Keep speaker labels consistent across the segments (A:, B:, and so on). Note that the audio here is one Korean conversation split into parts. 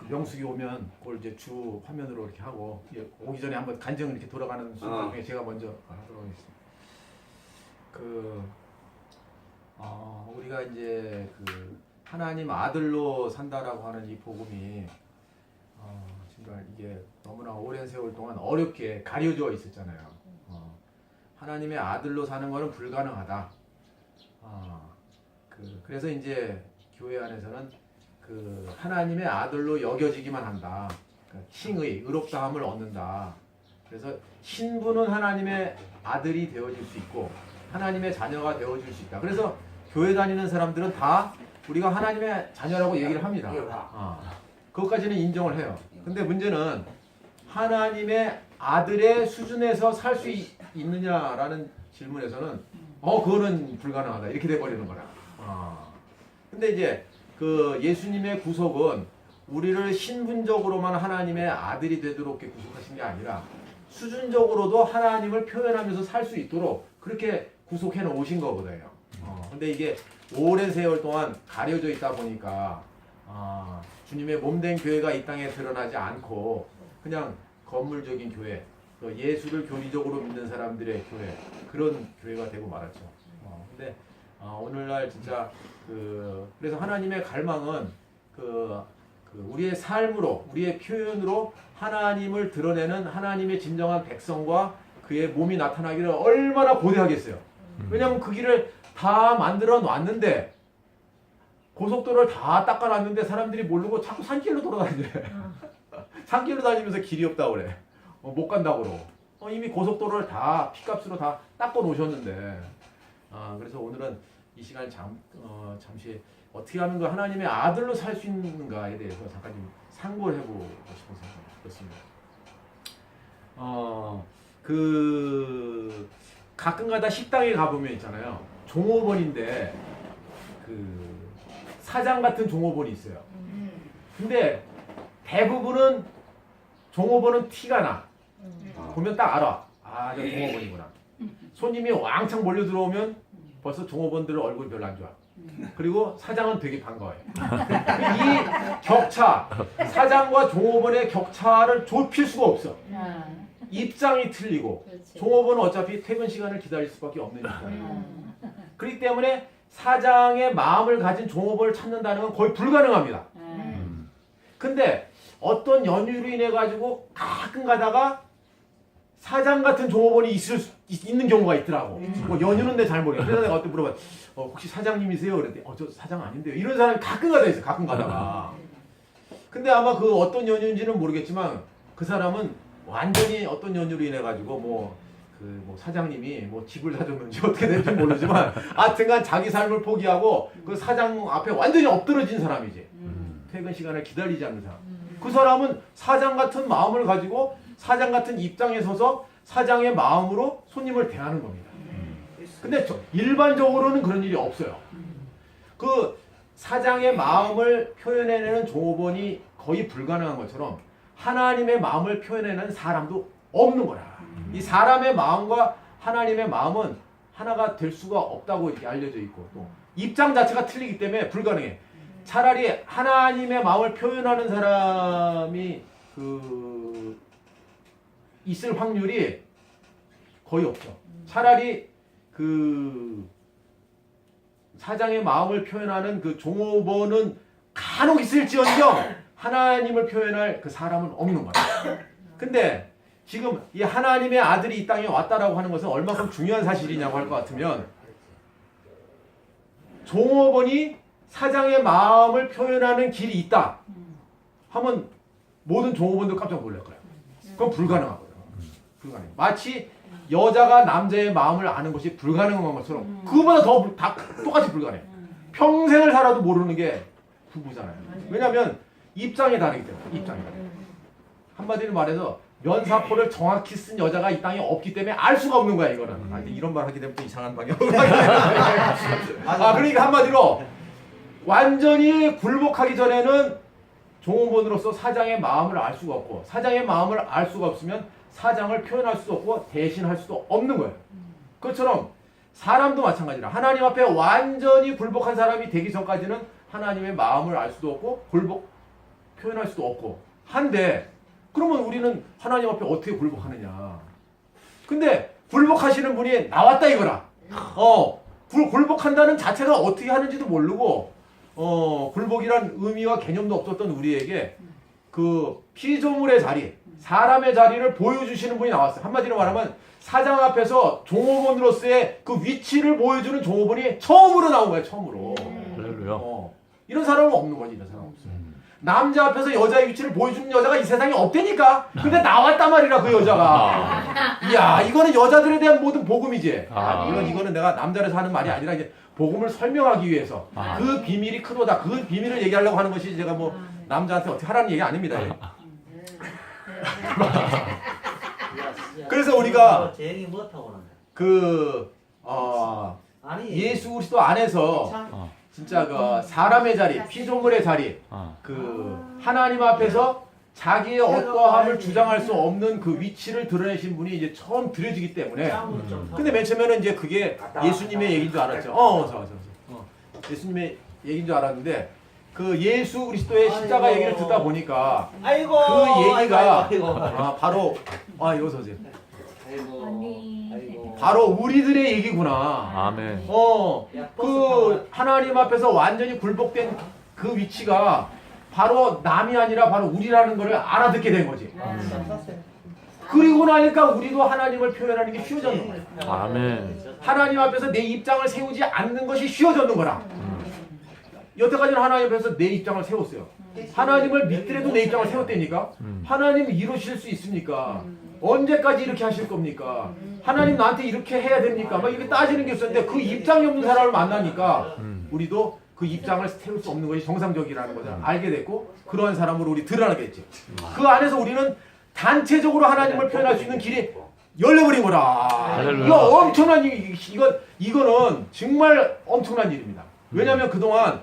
A: 명숙이 오면 그걸 이제 주 화면으로 이렇게 하고 오기 전에 한번 간증을 이렇게 돌아가는 순간 중에 제가 먼저 하도록 하겠습니다. 우리가 이제 그 하나님 아들로 산다라고 하는 이 복음이 정말 이게 너무나 오랜 세월 동안 어렵게 가려져 있었잖아요. 하나님의 아들로 사는 것은 불가능하다. 그래서 이제 교회 안에서는 그 하나님의 아들로 여겨지기만 한다. 칭의, 의롭다함을 얻는다. 그래서 신부는 하나님의 아들이 되어질 수 있고 하나님의 자녀가 되어질 수 있다. 그래서 교회 다니는 사람들은 다 우리가 하나님의 자녀라고 얘기를 합니다. 그것까지는 인정을 해요. 근데 문제는 하나님의 아들의 수준에서 살 수 있느냐라는 질문에서는 그거는 불가능하다. 이렇게 돼버리는 거라. 근데 이제 그 예수님의 구속은 우리를 신분적으로만 하나님의 아들이 되도록 구속하신 게 아니라 수준적으로도 하나님을 표현하면서 살 수 있도록 그렇게 구속해 놓으신 거거든요. 근데 이게 오랜 세월 동안 가려져 있다 보니까 주님의 몸된 교회가 이 땅에 드러나지 않고 그냥 건물적인 교회, 예수를 교리적으로 믿는 사람들의 교회, 그런 교회가 되고 말았죠. 근데 오늘날 진짜 그래서 하나님의 갈망은 우리의 삶으로, 우리의 표현으로 하나님을 드러내는 하나님의 진정한 백성과 그의 몸이 나타나기를 얼마나 고대하겠어요. 왜냐하면 그 길을 다 만들어 놨는데 고속도로를 다 닦아놨는데 사람들이 모르고 자꾸 산길로 돌아다니래. 산길로 다니면서 길이 없다고 그래. 못 간다고 그러고. 이미 고속도로를 다 피값으로 다 닦아 놓으셨는데. 그래서 오늘은 이 시간 잠시 어떻게 하면 그 하나님의 아들로 살 수 있는가에 대해서 잠깐 좀 상고를 해보고 싶어서 그렇습니다. 가끔가다 식당에 가보면 있잖아요. 종업원인데 사장 같은 종업원이 있어요. 근데 대부분은 종업원은 티가 나. 보면 딱 알아. 저 종업원이구나. 손님이 왕창 몰려 들어오면 벌써 종업원들 얼굴 별로 안 좋아. 그리고 사장은 되게 반가워요. 이 격차, 사장과 종업원의 격차를 좁힐 수가 없어. 입장이 틀리고 종업원은 어차피 퇴근 시간을 기다릴 수밖에 없는 입장이고. 그렇기 때문에 사장의 마음을 가진 종업원을 찾는다는 건 거의 불가능합니다. 근데 어떤 연유로 인해 가지고 가끔 가다가 사장 같은 종업원이 있는 경우가 있더라고. 연유는 내 잘 모르겠어. 그래서 내가 어때 물어봐. 혹시 사장님이세요? 그랬더니 저 사장 아닌데요. 이런 사람이 가끔 가다 있어. 가끔 가다가. 근데 아마 그 어떤 연유인지는 모르겠지만 그 사람은 완전히 어떤 연유로 인해 가지고 사장님이 집을 사줬는지 어떻게 될지 모르지만 하여튼간 자기 삶을 포기하고 그 사장 앞에 완전히 엎드러진 사람이지. 퇴근 시간을 기다리지 않는 사람. 그 사람은 사장 같은 마음을 가지고 사장 같은 입장에 서서 사장의 마음으로 손님을 대하는 겁니다. 근데 일반적으로는 그런 일이 없어요. 그 사장의 마음을 표현해내는 종업원이 거의 불가능한 것처럼 하나님의 마음을 표현해내는 사람도 없는 거라. 이 사람의 마음과 하나님의 마음은 하나가 될 수가 없다고 이렇게 알려져 있고 또 입장 자체가 틀리기 때문에 불가능해. 차라리 하나님의 마음을 표현하는 사람이 있을 확률이 거의 없죠. 차라리 사장의 마음을 표현하는 그 종업원은 간혹 있을지언정 하나님을 표현할 그 사람은 없는 거야. 근데 지금 이 하나님의 아들이 이 땅에 왔다라고 하는 것은 얼마큼 중요한 사실이냐고 할 것 같으면 종업원이 사장의 마음을 표현하는 길이 있다 하면 모든 종업원도 깜짝 놀랄 거예요. 그건 불가능하거든요. 불가능. 마치 여자가 남자의 마음을 아는 것이 불가능한 것처럼 그거보다 다 똑같이 불가능해. 평생을 살아도 모르는 게 부부잖아요. 왜냐하면 입장이 다르기 때문에. 입장이 다르기. 한마디로 말해서 면사포를 정확히 쓴 여자가 이 땅에 없기 때문에 알 수가 없는 거야 이거는. 이런 말 하게 되면 또 이상한 방향으로 그러니까 한마디로 완전히 굴복하기 전에는 종업원으로서 사장의 마음을 알 수가 없고 사장의 마음을 알 수가 없으면 사장을 표현할 수도 없고 대신할 수도 없는 거예요. 그것처럼 사람도 마찬가지라 하나님 앞에 완전히 굴복한 사람이 되기 전까지는 하나님의 마음을 알 수도 없고 표현할 수도 없고 한데 그러면 우리는 하나님 앞에 어떻게 굴복하느냐? 근데 굴복하시는 분이 나왔다 이거라. 굴복한다는 자체가 어떻게 하는지도 모르고 굴복이란 의미와 개념도 없었던 우리에게 그 피조물의 자리, 사람의 자리를 보여주시는 분이 나왔어요. 한마디로 말하면 사장 앞에서 종업원으로서의 그 위치를 보여주는 종업원이 처음으로 나온 거예요. 처음으로.
B: 할렐루야.
A: 이런 사람은 없는 거지. 이런 사람은 없어요. 남자 앞에서 여자의 위치를 보여주는 여자가 이 세상에 없다니까. 근데 나왔단 말이라 그 여자가. 이야, 이거는 여자들에 대한 모든 복음이지. 이거는 내가 남자라서 하는 말이 아니라 이제 복음을 설명하기 위해서 그 비밀이 크도다. 그 비밀을 얘기하려고 하는 것이 제가 뭐 남자한테 어떻게 하라는 얘기 아닙니다. 그래서 우리가 예수 그리스도 안에서 진짜 그 사람의 자리, 피조물의 자리, 그 하나님 앞에서 자기의 어떠함을 주장할 수 없는 그 위치를 드러내신 분이 이제 처음 드려지기 때문에. 근데 맨 처음에는 이제 그게 예수님의 얘기인 줄 알았죠. 예수님의 얘기인 줄 알았는데 그 예수 그리스도의 십자가 얘기를 듣다 보니까 그 얘기가 바로 이거 서세요. 바로 우리들의 얘기구나.
B: 아멘.
A: 그 하나님 앞에서 완전히 굴복된 그 위치가 바로 남이 아니라 바로 우리라는 것을 알아듣게 된 거지. 그리고 나니까 우리도 하나님을 표현하는 게 쉬워졌는 거야.
B: 아멘.
A: 하나님 앞에서 내 입장을 세우지 않는 것이 쉬워졌는 거라. 여태까지는 하나님 앞에서 내 입장을 세웠어요. 하나님을 믿더라도 내 입장을 세웠다니까. 하나님 이루실 수 있습니까? 언제까지 이렇게 하실 겁니까? 하나님 나한테 이렇게 해야 됩니까? 막 이렇게 따지는 게 있었는데 그 입장이 없는 사람을 만나니까 우리도 그 입장을 세울 수 없는 것이 정상적이라는 것을 알게 됐고 그러한 사람으로 우리 드러나게 됐지. 그 안에서 우리는 단체적으로 하나님을 표현할 수 있는 길이 열려버린 거라. 이거 엄청난 이거는 정말 엄청난 일입니다. 왜냐하면 그동안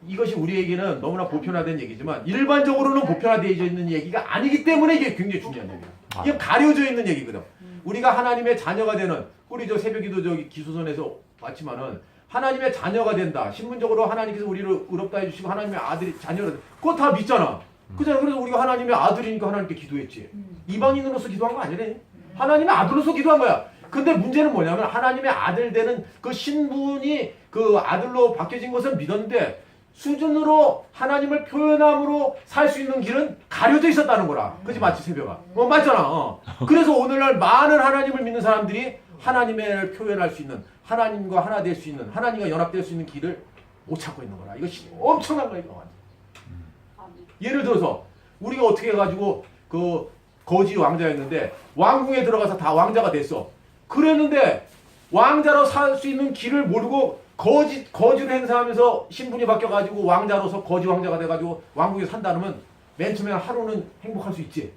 A: 이것이 우리에게는 너무나 보편화된 얘기지만 일반적으로는 보편화되어 있는 얘기가 아니기 때문에 이게 굉장히 중요한 얘기예요. 이게 가려져 있는 얘기거든. 우리가 하나님의 자녀가 되는, 우리 저 새벽기도 저기 기수선에서 왔지만은 하나님의 자녀가 된다. 신분적으로 하나님께서 우리를 의롭다 해주시고 하나님의 아들이 자녀가 된다. 그거 다 믿잖아. 그잖아. 그래서 우리가 하나님의 아들이니까 하나님께 기도했지. 이방인으로서 기도한 거 아니래. 하나님의 아들로서 기도한 거야. 근데 문제는 뭐냐면 하나님의 아들 되는 그 신분이 그 아들로 바뀌어진 것은 믿었는데 수준으로 하나님을 표현함으로 살 수 있는 길은 가려져 있었다는 거라. 그지 맞지 새벽아? 맞잖아. 그래서 오늘날 많은 하나님을 믿는 사람들이 하나님을 표현할 수 있는, 하나님과 하나 될 수 있는, 하나님과 연합될 수 있는 길을 못 찾고 있는 거라. 이것이 엄청난 거야 이거. 예를 들어서 우리가 어떻게 해가지고 그 거지 왕자였는데 왕궁에 들어가서 다 왕자가 됐어. 그랬는데 왕자로 살 수 있는 길을 모르고 거지를 행사하면서 신분이 바뀌어가지고 왕자로서 거지 왕자가 돼가지고 왕국에 산다면 맨 처음에 하루는 행복할 수 있지.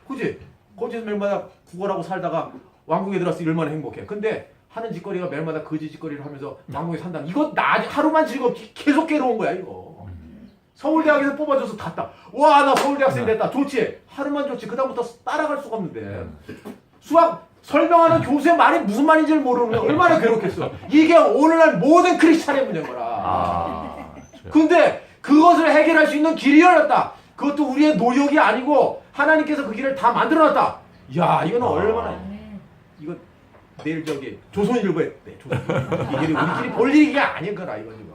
A: 그지? 거지에서 매일마다 구걸하고 살다가 왕국에 들어서 얼마나 행복해. 근데 하는 짓거리가 매일마다 거지 짓거리를 하면서 왕국에 산다면 이거 하루만 즐겁지 계속 괴로운 거야 이거. 서울대학에서 뽑아줘서 갔다. 와, 나 서울대학생 됐다. 좋지? 하루만 좋지. 그 다음부터 따라갈 수가 없는데. 수학 설명하는 교수의 말이 무슨 말인지를 모르는 게 얼마나 괴롭겠어. 이게 오늘날 모든 크리스찬의 문제인 거라. 근데 그것을 해결할 수 있는 길이 열렸다. 그것도 우리의 노력이 아니고 하나님께서 그 길을 다 만들어놨다. 이야, 이거는 얼마나. 이거 내일 저기 조선일보에 이게 우리끼리 볼 일이 아닌 거라 이거 지금.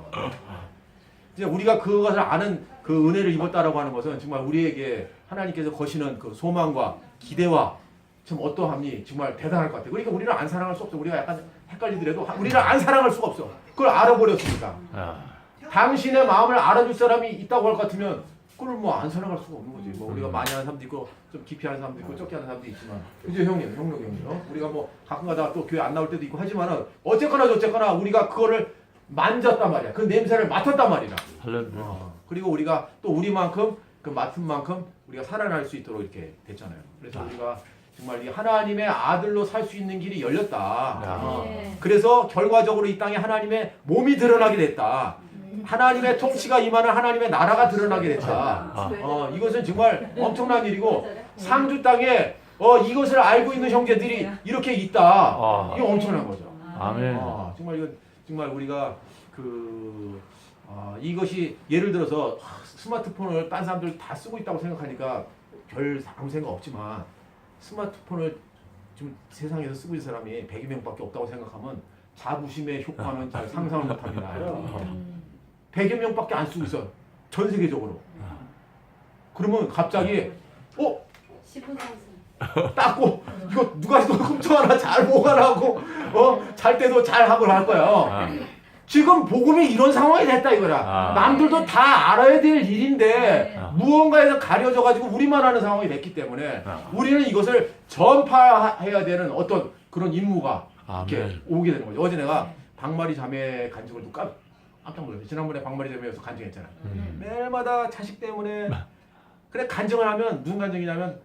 A: 이제 우리가 그것을 아는 그 은혜를 입었다라고 하는 것은 정말 우리에게 하나님께서 거시는 그 소망과 기대와 참 어떠함이 정말 대단할 것 같아요. 그러니까 우리를 안 사랑할 수 없어. 우리가 약간 헷갈리더라도 우리를 안 사랑할 수가 없어. 그걸 알아버렸으니까. 당신의 마음을 알아줄 사람이 있다고 할 것 같으면 그걸 뭐 안 사랑할 수가 없는 거지. 뭐 우리가 많이 하는 사람도 있고 좀 깊이 하는 사람도 있고 적게 하는 사람도 있지만, 그죠 형님, 형님. 우리가 뭐 가끔가다 또 교회 안 나올 때도 있고 하지만은 어쨌거나 저쨌거나 우리가 그거를 만졌단 말이야. 그 냄새를 맡았단 말이야. 그리고 우리가 또 우리만큼 그 맡은 만큼 우리가 살아날 수 있도록 이렇게 됐잖아요. 그래서 우리가 정말 이 하나님의 아들로 살 수 있는 길이 열렸다. 그래서 결과적으로 이 땅에 하나님의 몸이 드러나게 됐다. 하나님의 통치가 임하는 하나님의 나라가 드러나게 됐다. 이것은 정말 엄청난 일이고 상주 땅에 이것을 알고 있는 형제들이 이렇게 있다. 이거 엄청난 거죠.
B: 아멘.
A: 정말 이건 정말 우리가 그 이것이 예를 들어서 스마트폰을 딴 사람들 다 쓰고 있다고 생각하니까 별 아무 생각 없지만 스마트폰을 지금 세상에서 쓰고 있는 사람이 100여 명밖에 없다고 생각하면 자부심의 효과는 잘 상상을 못합니다. 100여 명밖에 안 쓰고 있어. 전 세계적으로. 그러면 갑자기
B: 10분 상승.
A: 닦고 이거 누가 또 훔쳐가나 잘 보관하고 잘 때도 잘 하고 할 거야. 지금 복음이 이런 상황이 됐다 이거라. 남들도 다 알아야 될 일인데 무언가에서 가려져 가지고 우리만 하는 상황이 됐기 때문에 우리는 이것을 전파해야 되는 어떤 그런 임무가 이렇게 오게 되는 거죠. 어제 내가 박마리 자매 간증을 듣고 깜짝 놀랐어요. 지난번에 박마리 자매에서 간증했잖아. 매일마다 자식 때문에 그래 간증을 하면 무슨 간증이냐면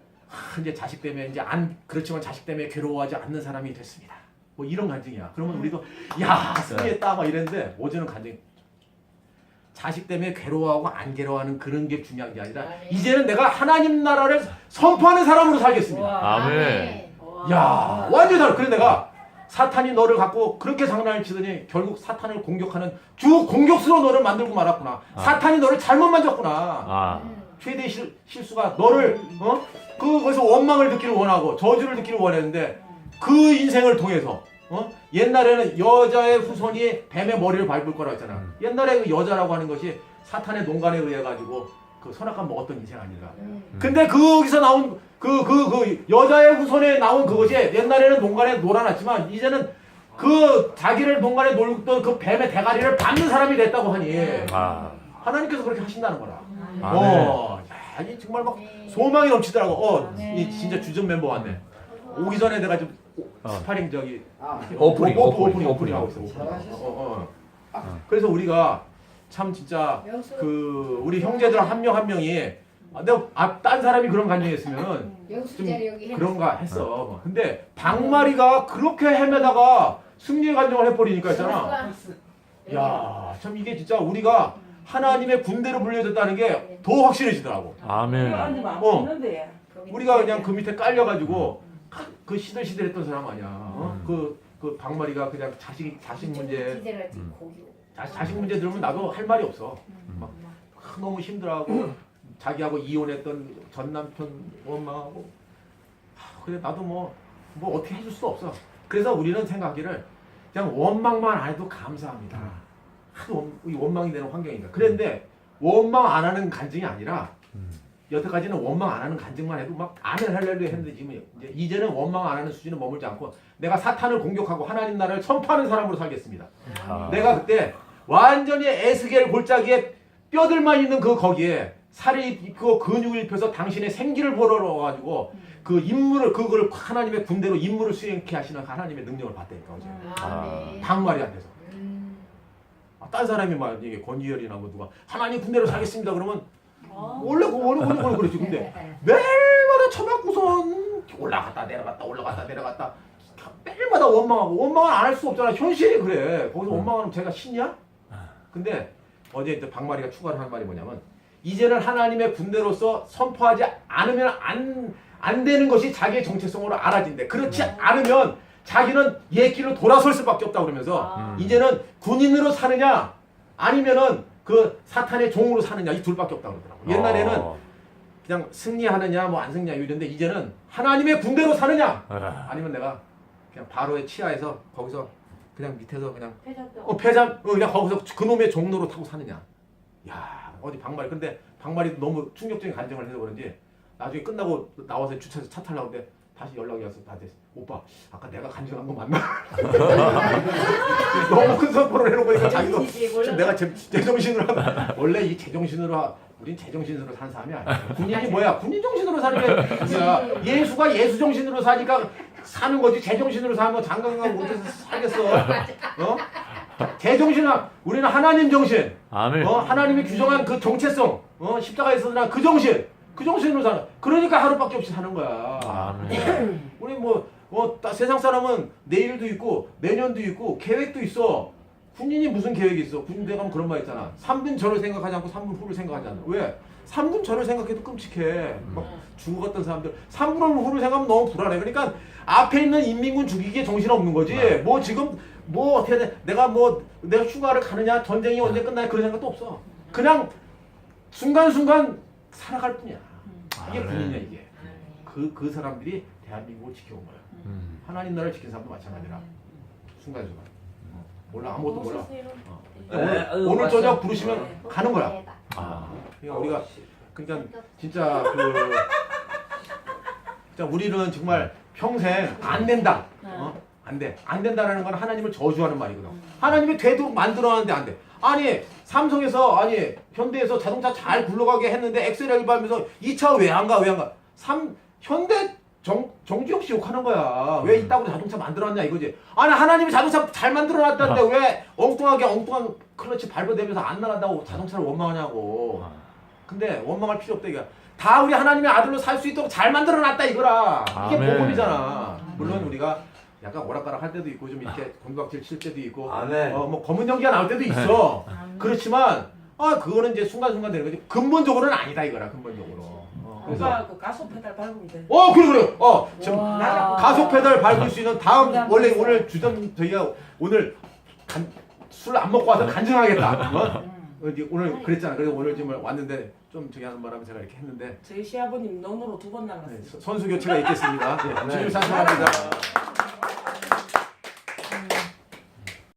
A: 이제 자식 때문에 이제 그렇지만 자식 때문에 괴로워하지 않는 사람이 됐습니다. 뭐 이런 간증이야. 그러면 우리도 야 승리했다 막 이랬는데 어제는 간증 자식 때문에 괴로워하고 안 괴로워하는 그런 게 중요한 게 아니라 이제는 내가 하나님 나라를 선포하는 사람으로 살겠습니다.
C: 아멘.
A: 야 완전히 다르. 그래 내가 사탄이 너를 갖고 그렇게 장난을 치더니 결국 사탄을 공격하는 주 공격수로 너를 만들고 말았구나. 사탄이 너를 잘못 만졌구나. 최대 실수가 너를 거기서 원망을 듣기를 원하고 저주를 듣기를 원했는데 그 인생을 통해서 옛날에는 여자의 후손이 뱀의 머리를 밟을 거라고 했잖아. 옛날에 그 여자라고 하는 것이 사탄의 농간에 의해 가지고 그 선악감 먹었던 인생 아닌가. 근데 거기서 나온 그 여자의 후손에 나온 그것이 옛날에는 농간에 놀아놨지만 이제는 그 자기를 농간에 놀던 그 뱀의 대가리를 밟는 사람이 됐다고 하니 하나님께서 그렇게 하신다는 거라. 야, 이 정말 막 소망이 넘치더라고. 이 진짜 주전 멤버 왔네. 오기 전에 내가 좀 스파링 저기 오프닝 하고 있어. 그래서 우리가 참 진짜 그 우리 형제들 한 명 한 명이 내가 딴 사람이 그런 간증했으면은 좀 그런가 했어. 근데 박마리가 그렇게 헤매다가 승리의 간증을 해버리니까 있잖아. 야, 참 이게 진짜 우리가 하나님의 군대로 불려졌다는 게 더 확실해지더라고.
C: 아멘.
A: 우리가 그냥 그 밑에 깔려가지고 그 시들시들했던 사람 아니야. 그 박마리가 그냥 자식 문제 자식 문제 들으면 나도 할 말이 없어. 막 너무 힘들어하고 자기하고 이혼했던 전 남편 원망하고 그래 나도 뭐 어떻게 해줄 수 없어. 그래서 우리는 생각하기를 그냥 원망만 안 해도 감사합니다. 하도 원망이 되는 환경이니까. 그런데 원망 안 하는 간증이 아니라 여태까지는 원망 안 하는 간증만 해도 막 아멘 할렐루야 했는데 지금 이제는 원망 안 하는 수준에 머물지 않고 내가 사탄을 공격하고 하나님 나라를 선포하는 사람으로 살겠습니다. 내가 그때 완전히 에스겔 골짜기에 뼈들만 있는 거기에 살이 입고 근육을 입혀서 당신의 생기를 벌어가지고 그 임무를 그걸 하나님의 군대로 임무를 수행케 하시는 하나님의 능력을 받다니까 어제 박마리한테서. 딴 사람이 막 이게 권지열이나 뭐 누가 하나님 군대로 살겠습니다 그러면 원래 그랬지. 근데 매일마다 쳐맞고선 올라갔다 내려갔다 매일마다 원망하고 원망을 안 할 수 없잖아. 현실이 그래. 거기서 원망하면 제가 신이야? 근데 어제 이제 박마리가 추가로 한 말이 뭐냐면 이제는 하나님의 군대로서 선포하지 않으면 안 되는 것이 자기의 정체성으로 알아진대. 그렇지 않으면 자기는 옛 길로 돌아설 수밖에 없다 그러면서 이제는 군인으로 사느냐 아니면은 그 사탄의 종으로 사느냐 이 둘밖에 없다 그러더라고. 옛날에는 그냥 승리하느냐 뭐 안 승리냐 이랬는데 이제는 하나님의 군대로 사느냐 아니면 내가 그냥 바로의 치하에서 거기서 그냥 밑에서 그냥 그냥 거기서 그놈의 종로로 타고 사느냐. 야 어디 박마리. 근데 박마리 너무 충격적인 간증을 해서 그런지 나중에 끝나고 나와서 주차해서 차 타려고 하는데 다시 연락이 와서 나한테 오빠 아까 내가 간증한 거 맞나? 너무 큰 선포를 해놓고 있으니까 자기도 지금 내가 제정신으로 원래 이 제정신으로 우린 제정신으로 산 사람이 아니야. 군인이 뭐야? 군인 정신으로 사는 게 뭐야? 예수가 예수 정신으로 사니까 사는 거지. 제정신으로 사면 장강강 못해서 살겠어. 제정신아 우리는 하나님 정신. 하나님이 규정한 그 정체성. 십자가에 서나 그 정신. 그 정신으로 사는. 그러니까 하루밖에 없이 사는 거야. 우리 세상 사람은 내일도 있고 내년도 있고 계획도 있어. 군인이 무슨 계획이 있어? 군대 가면 그런 말 있잖아. 3분 전을 생각하지 않고 3분 후를 생각하지 않아. 왜? 3분 전을 생각해도 끔찍해. 막 죽어갔던 사람들 3분 후를 생각하면 너무 불안해. 그러니까 앞에 있는 인민군 죽이기에 정신 없는 거지. 뭐 지금 뭐 어떻게 돼? 내가 휴가를 가느냐, 전쟁이 언제 끝나냐 그런 생각도 없어. 그냥 순간순간 살아갈 뿐이야. 이게 군인이야 이게. 그 사람들이 대한민국을 지켜온 거야. 하나님 나라를 지킨 사람도 마찬가지라. 순간순간. 몰라 아무것도 몰라. 오늘 저녁 부르시면 가는 거야. 그러니까 우리가 그러니까 진짜 진짜 우리는 정말 평생 안 된다. 안 돼. 안 된다라는 건 하나님을 저주하는 말이거든. 하나님이 되도록 만들어놨는데 안 돼. 아니 삼성에서 현대에서 자동차 잘 굴러가게 했는데 엑셀을 밟으면서 이 차 왜 안 가? 현대 정지혁 씨 욕하는 거야. 왜 이따구로 자동차 만들어놨냐 이거지. 아니 하나님이 자동차 잘 만들어놨다는데 왜 엉뚱한 클러치 밟아대면서 안 나간다고 자동차를 원망하냐고. 근데 원망할 필요 없다 이거. 다 우리 하나님의 아들로 살 수 있도록 잘 만들어놨다 이거라. 이게
C: 아멘.
A: 복음이잖아. 물론 우리가 약간 오락가락 할 때도 있고 좀 이렇게 곤박질 칠 때도 있고
D: 아멘.
A: 뭐 검은 연기가 나올 때도 있어. 그렇지만 그거는 이제 순간순간 되는 거지. 근본적으로는 아니다 이거라. 근본적으로. 그래서
E: 오빠 그 가속 페달 밟으면 돼.
A: 그래. 지금
E: 와.
A: 가속 페달 밟을 수 있는 다음 원래 오늘 주전 저희가 오늘 술 안 먹고 와서 간증하겠다. 오늘 그랬잖아. 그래서 오늘 지금 왔는데 좀 저기 하는 바람에 제가 이렇게 했는데
E: 저희 시아버님 논으로 2번 날랐어요.
A: 선수 교체가 있겠습니다. 주님 사랑합니다.